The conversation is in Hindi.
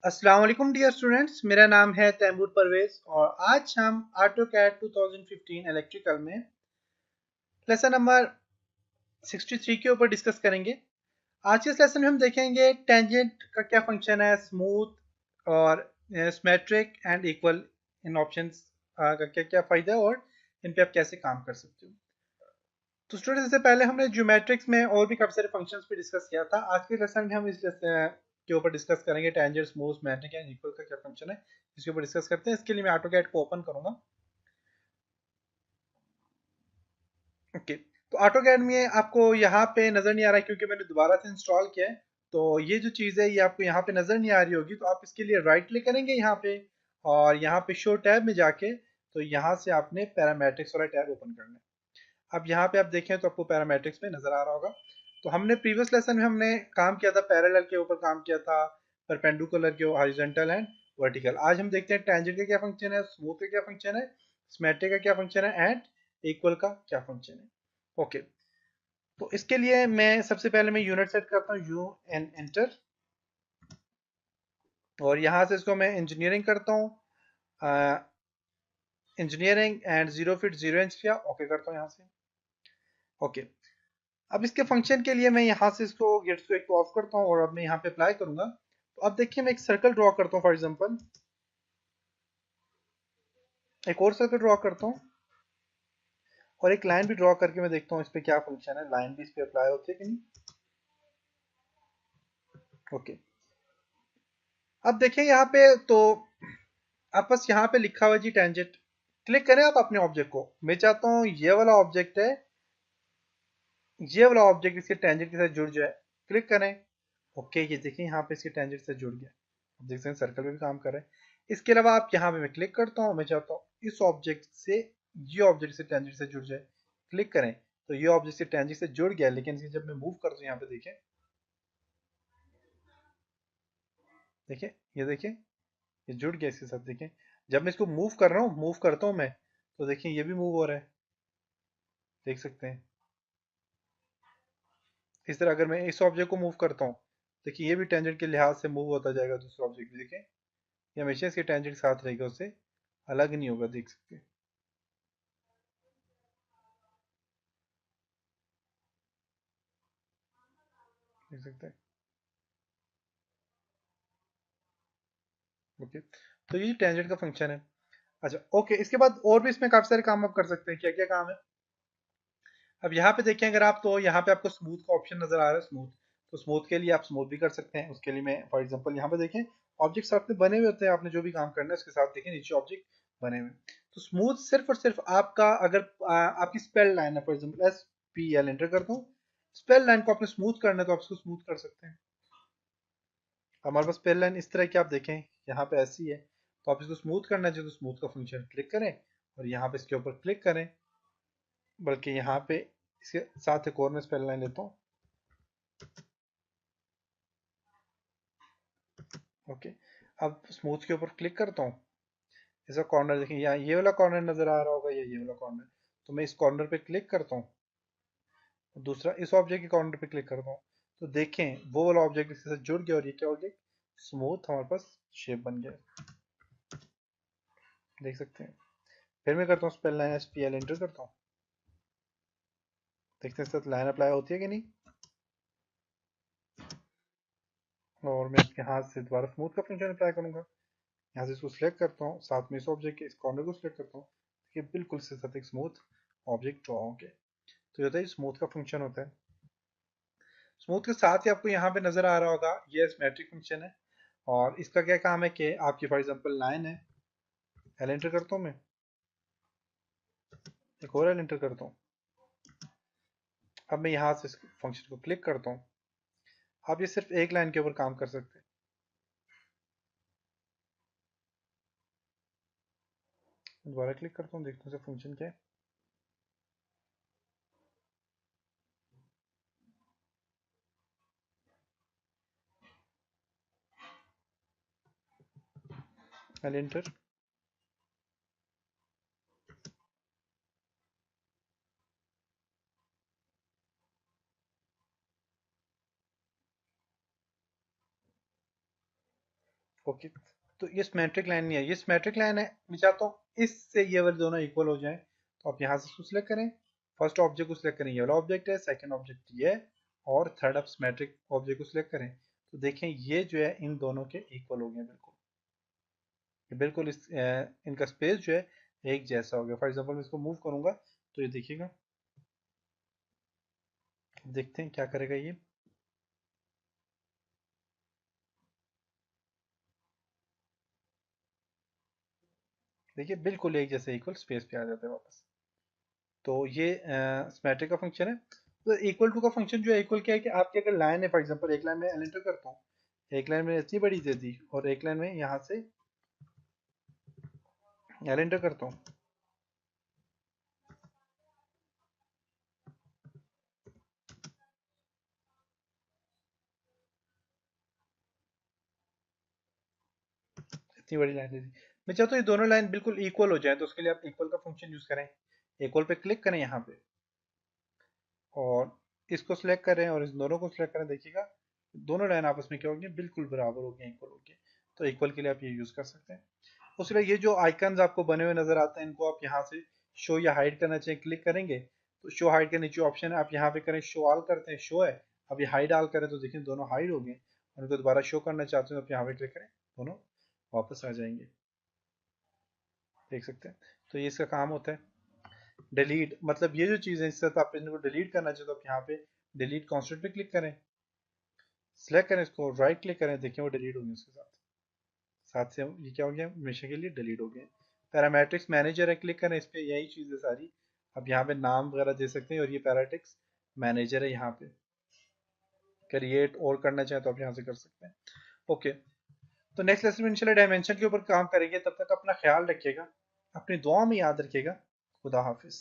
अस्सलाम वालेकुम डियर स्टूडेंट्स, मेरा नाम है तैमूर परवेज और आज हम AutoCAD 2015 इलेक्ट्रिकल में लेसन नंबर 63 के ऊपर डिस्कस करेंगे। आज के इस लेसन में हम देखेंगे टेंजेंट का क्या फंक्शन है, स्मूथ और symmetric and equal in options का क्या क्या फ़ायदा है और इन पे आप कैसे काम कर सकते हो। तो स्टूडेंट्स, इससे पहले हमने ज्योमेट्रिक्स में और भी काफ़ी सारे फंक्शंस पे डिस्कस किया था। आज के लेसन में हम इस के ऊपर डिस्कस करेंगे tangent, smooth, symmetric and equal का क्या फंक्शन है, इसके ऊपर डिस्कस करते हैं। इसके लिए मैं AutoCAD को ओपन करूंगा। ओके, तो AutoCAD में आपको यहाँ पे नजर नहीं आ रहा है क्योंकि मैंने दोबारा से इंस्टॉल किया है। तो ये जो चीज़ है ये आपको यहाँ पे नजर नहीं आ रही होगी, तो आप इसके लिए राइट क्लिक करेंगे यहाँ पे और यहाँ पे शो टैब में जाके तो यहाँ से आपने पैरामेट्रिक्स वाला टैब ओपन करना है। अब यहाँ पे आप देखें तो आपको पैरामेट्रिक्स में नजर आ रहा होगा। तो हमने प्रीवियस लेसन में हमने काम किया था, पैरेलल के ऊपर काम किया था, परपेंडिकुलर के, हॉरिजॉन्टल एंड वर्टिकल। आज हम देखते हैं टेंजेंट का क्या फंक्शन है, स्मूथ का क्या फंक्शन है, सिमेट्रिक का क्या फंक्शन है एंड इक्वल का क्या फंक्शन है। ओके, तो इसके लिए मैं सबसे पहले मैं यूनिट सेट करता हूँ, यू एन एंटर, और यहाँ से इसको मैं इंजीनियरिंग करता हूँ, इंजीनियरिंग एंड 0 फीट 0 इंच किया, ओके करता हूँ यहाँ से। ओके, अब इसके फंक्शन के लिए मैं यहाँ से इसको गेट्स को एक ऑफ करता हूँ और अब मैं यहाँ पे अप्लाई करूंगा। तो अब देखिए मैं एक सर्कल ड्रॉ करता हूँ, फॉर एग्जांपल एक और सर्कल ड्रॉ करता हूँ और एक लाइन भी ड्रॉ करके मैं देखता हूँ इस पे क्या फंक्शन है, लाइन भी इस पे अप्लाई होती है कि नहीं। ओके, अब देखिए यहाँ पे तो आप बस यहाँ पे लिखा हुआ है जी टेंजेंट, क्लिक करें आप अपने ऑब्जेक्ट को। मैं चाहता हूँ ये वाला ऑब्जेक्ट है, ये वाला ऑब्जेक्ट इसके टेंजेंट के साथ जुड़ जाए, क्लिक करें। ओके, ये देखिए यहाँ पे इसके टेंजेंट से जुड़ गया, आप देख सकते हैं सर्कल में भी काम कर रहे हैं। इसके अलावा आप यहाँ पे मैं क्लिक करता हूँ, मैं चाहता हूँ इस ऑब्जेक्ट से ये ऑब्जेक्ट से टेंजेंट से जुड़ जाए, क्लिक करें तो ये ऑब्जेक्ट से टेंजेंट से जुड़ गया। लेकिन इसे जब मैं मूव करता हूँ यहाँ पे देखें, देखिए ये देखिए ये जुड़ गया इसके साथ। देखिए जब मैं इसको मूव कर रहा हूँ, मूव करता हूँ मैं, तो देखिए ये भी मूव हो रहा है, देख सकते हैं। इस तरह अगर मैं इस ऑब्जेक्ट को मूव करता हूँ, देखिए ये भी टेंजेंट के लिहाज से मूव होता जाएगा दूसरा ऑब्जेक्ट भी। देखिए ये हमेशा इसके टेंजेंट के साथ रहेगा, उससे अलग नहीं होगा, देख सकते हैं, देख सकते हैं। ओके, तो ये टेंजेंट का फंक्शन है। अच्छा ओके, इसके बाद और भी इसमें काफी सारे काम आप कर सकते हैं। क्या क्या काम है, अब यहाँ पे देखें अगर आप, तो यहाँ पे आपको स्मूथ का ऑप्शन नजर आ रहा है, स्मूथ। तो स्मूथ के लिए आप स्मूथ भी कर सकते हैं। उसके लिए मैं फॉर एग्जांपल यहाँ पे देखें ऑब्जेक्ट्स आपने बने हुए होते हैं, आपने जो भी काम करना है उसके साथ देखें नीचे ऑब्जेक्ट बने हुए। तो स्मूथ सिर्फ और सिर्फ आपका, अगर आपकी स्पेल लाइन है, फॉर एग्जाम्पल SPL एंटर करता हूँ, स्पेल लाइन को आपने स्मूथ करना है तो आप इसको स्मूथ कर सकते हैं। हमारे पास स्पेल लाइन इस तरह की आप देखें यहाँ पे ऐसी है, तो आप इसको स्मूथ करना चाहिए तो स्मूथ का फंक्शन क्लिक करें और यहाँ पे इसके ऊपर क्लिक करें। बल्कि यहाँ पे इसके साथ एक और मैं स्पेल लाइन लेता हूँ। ओके, अब स्मूथ के ऊपर क्लिक करता हूँ, इसका कॉर्नर देखिए, यहाँ ये वाला कॉर्नर नजर आ रहा होगा या ये वाला कॉर्नर, तो मैं इस कॉर्नर पे क्लिक करता हूँ, दूसरा इस ऑब्जेक्ट के कॉर्नर पे क्लिक करता हूँ, तो देखें वो वाला ऑब्जेक्ट इसके साथ जुड़ गया और ये क्या हो गया, स्मूथ हमारे पास शेप बन गया, देख सकते हैं। फिर मैं करता हूँ स्पेल लाइन SPL एंटर करता हूँ, देखते हैं साथ लाइन अप्लाई होती है कि नहीं। और मैं इसके हाथ से दोबारा स्मूथ का फंक्शन अप्लाई करूंगा, यहाँ से इसको सिलेक्ट करता हूँ, साथ में इस ऑब्जेक्ट के इस कॉर्नर को सिलेक्ट करता हूँ, कि बिल्कुल से साथ एक स्मूथ ऑब्जेक्ट ड्रॉ हो गया। तो ये होता है स्मूथ का फंक्शन होता है। स्मूथ के साथ ही आपको यहाँ पे नजर आ रहा होगा ये सिमेट्रिक फंक्शन है, और इसका क्या काम है कि आपकी फॉर एग्जांपल लाइन है, एल एंटर करता हूँ मैं, एक और एल एंटर करता हूँ। अब मैं यहाँ से इस फंक्शन को क्लिक करता हूँ, आप ये सिर्फ एक लाइन के ऊपर काम कर सकते हैं। दोबारा क्लिक करता हूँ, देखते हैं फंक्शन क्या है। एल एंटर, ओके, तो ये सिमेट्रिक लाइन नहीं है, ये सिमेट्रिक लाइन है। मैं चाहता हूँ इससे ये वाले दोनों इक्वल हो जाएं, तो आप यहाँ से इसको सिलेक्ट करें। फर्स्ट ऑब्जेक्ट को सिलेक्ट करें, ये वाला ऑब्जेक्ट है, सेकंड ऑब्जेक्ट ये है, और थर्ड आप सिमेट्रिक ऑब्जेक्ट को सिलेक्ट करें। तो देखें ये जो है इन दोनों के इक्वल हो गए बिल्कुल। बिल्कुल इस इनका स्पेस जो है एक जैसा हो गया। फॉर एग्जाम्पल मैं इसको मूव करूंगा तो ये देखिएगा, देखते हैं क्या करेगा ये। देखिए बिल्कुल एक जैसे इक्वल स्पेस पे आ जाता है वापस। तो ये सिमेट्रिक का फंक्शन है। तो इक्वल टू का फंक्शन जो है, इक्वल क्या है कि आपकी अगर लाइन है, फॉर एग्जांपल एक लाइन में एल एंटर करता हूँ, एक लाइन में इतनी बड़ी दे दी और एक लाइन में यहाँ से एल एंटर करता हूँ, इतनी बड़ी लाइन दे दी। मैं चाहता हूँ ये दोनों लाइन बिल्कुल इक्वल हो जाए, तो उसके लिए आप इक्वल का फंक्शन यूज करें। इक्वल पे क्लिक करें यहाँ पे, और इसको सिलेक्ट करें और इस दोनों को सिलेक्ट करें। देखिएगा दोनों लाइन आपस में क्या होगी, बिल्कुल बराबर हो गए, इक्वल हो गए। तो इक्वल के लिए आप ये यूज कर सकते हैं। उसके बाद ये जो आइकन्स आपको बने हुए नजर आते हैं, इनको आप यहाँ से शो या हाइड करना चाहिए, क्लिक करेंगे तो शो हाइड के नीचे ऑप्शन है, आप यहाँ पे करें शो ऑल, करते हैं शो है। अब ये हाइड ऑल करें तो देखिए दोनों हाइड हो गए, और उनको दोबारा शो करना चाहते हैं तो आप यहाँ पे क्लिक करें, दोनों वापस आ जाएंगे। देख सकते हैं। तो ये इसका काम होता है। डिलीट मतलब ये जो चीज़ है, इससे आप इनको डिलीट करना चाहिए तो आप यहाँ पे डिलीट कॉन्स्टेंट पे क्लिक करें, सिलेक्ट करें इसको, राइट क्लिक करें, देखिए वो डिलीट होंगे उसके साथ। साथ से ये क्या हो गया, हमेशा के लिए डिलीट हो गए। पैरामेट्रिक्स मैनेजर है, क्लिक करें इस पर, यही चीज़ है सारी। अब यहाँ पे नाम वगैरह दे सकते हैं, और ये पैरामेट्रिक्स मैनेजर है, यहाँ पे क्रिएट और करना चाहें तो आप यहाँ से कर सकते हैं। ओके, तो नेक्स्ट लेसन में इंशाल्लाह डायमेंशन के ऊपर काम करेंगे। तब तक अपना ख्याल रखिएगा, अपनी दुआ में याद रखिएगा। खुदा हाफिज।